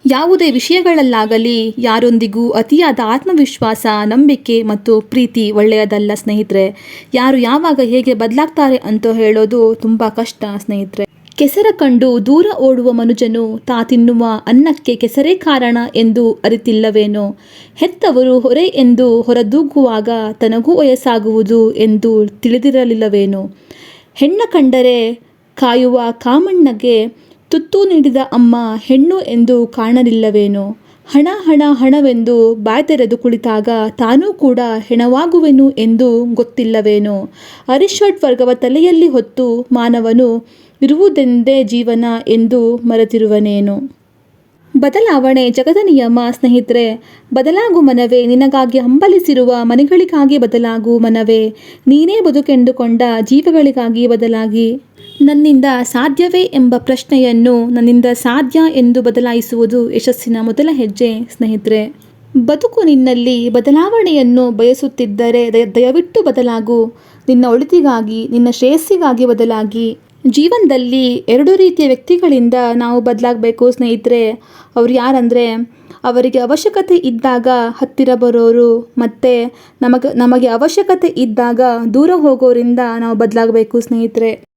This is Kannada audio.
ಯಾವುದೇ ವಿಷಯಗಳಲ್ಲಾಗಲಿ ಯಾರೊಂದಿಗೂ ಅತಿಯಾದ ಆತ್ಮವಿಶ್ವಾಸ, ನಂಬಿಕೆ ಮತ್ತು ಪ್ರೀತಿ ಒಳ್ಳೆಯದಲ್ಲ ಸ್ನೇಹಿತರೆ. ಯಾರು ಯಾವಾಗ ಹೇಗೆ ಬದಲಾಗ್ತಾರೆ ಅಂತ ಹೇಳೋದು ತುಂಬ ಕಷ್ಟ ಸ್ನೇಹಿತರೆ. ಕೆಸರ ಕಂಡು ದೂರ ಓಡುವ ಮನುಜನು ತಾ ತಿನ್ನುವ ಅನ್ನಕ್ಕೆ ಕೆಸರೇ ಕಾರಣ ಎಂದು ಅರಿತಿಲ್ಲವೇನೋ. ಹೆತ್ತವರು ಹೊರೆ ಎಂದು ಹೊರದೂಗುವಾಗ ತನಗೂ ವಯಸ್ಸಾಗುವುದು ಎಂದು ತಿಳಿದಿರಲಿಲ್ಲವೇನೋ. ಹೆಣ್ಣ ಕಂಡರೆ ಕಾಯುವ ಕಾಮಣ್ಣಗೆ ತುತ್ತು ನೀಡಿದ ಅಮ್ಮ ಹೆಣ್ಣು ಎಂದು ಕಾಣಲಿಲ್ಲವೇನೋ. ಹಣ ಹಣ ಹಣವೆಂದು ಬಾಯ್ತೆರೆದು ಕುಳಿತಾಗ ತಾನೂ ಕೂಡ ಹೆಣವಾಗುವೆನು ಎಂದು ಗೊತ್ತಿಲ್ಲವೇನೋ. ಅರಿಷಡ್ ವರ್ಗವ ತಲೆಯಲ್ಲಿ ಹೊತ್ತು ಮಾನವನು ಇರುವುದೆಂದೇ ಜೀವನ ಎಂದು ಮರೆತಿರುವನೇನೋ. ಬದಲಾವಣೆ ಜಗದ ನಿಯಮ ಸ್ನೇಹಿತರೆ. ಬದಲಾಗು ಮನವೇ, ನಿನಗಾಗಿ ಹಂಬಲಿಸಿರುವ ಮನೆಗಳಿಗಾಗಿ ಬದಲಾಗು ಮನವೇ. ನೀನೇ ಬದುಕೆಂದುಕೊಂಡ ಜೀವಗಳಿಗಾಗಿ ಬದಲಾಗಿ. ನನ್ನಿಂದ ಸಾಧ್ಯವೇ ಎಂಬ ಪ್ರಶ್ನೆಯನ್ನು ನನ್ನಿಂದ ಸಾಧ್ಯ ಎಂದು ಬದಲಾಯಿಸುವುದು ಯಶಸ್ಸಿನ ಮೊದಲ ಹೆಜ್ಜೆ ಸ್ನೇಹಿತರೆ. ಬದುಕು ನಿನ್ನಲ್ಲಿ ಬದಲಾವಣೆಯನ್ನು ಬಯಸುತ್ತಿದ್ದರೆ ದಯವಿಟ್ಟು ಬದಲಾಗು. ನಿನ್ನ ಒಳಿತಿಗಾಗಿ, ನಿನ್ನ ಶ್ರೇಯಸ್ಸಿಗಾಗಿ ಬದಲಾಗಿ. ಜೀವನದಲ್ಲಿ ಎರಡು ರೀತಿಯ ವ್ಯಕ್ತಿಗಳಿಂದ ನಾವು ಬದಲಾಗಬೇಕು ಸ್ನೇಹಿತರೆ. ಅವ್ರು ಯಾರಂದರೆ, ಅವರಿಗೆ ಅವಶ್ಯಕತೆ ಇದ್ದಾಗ ಹತ್ತಿರ ಬರೋರು ಮತ್ತು ನಮಗೆ ಅವಶ್ಯಕತೆ ಇದ್ದಾಗ ದೂರ ಹೋಗೋರಿಂದ ನಾವು ಬದಲಾಗಬೇಕು ಸ್ನೇಹಿತರೆ.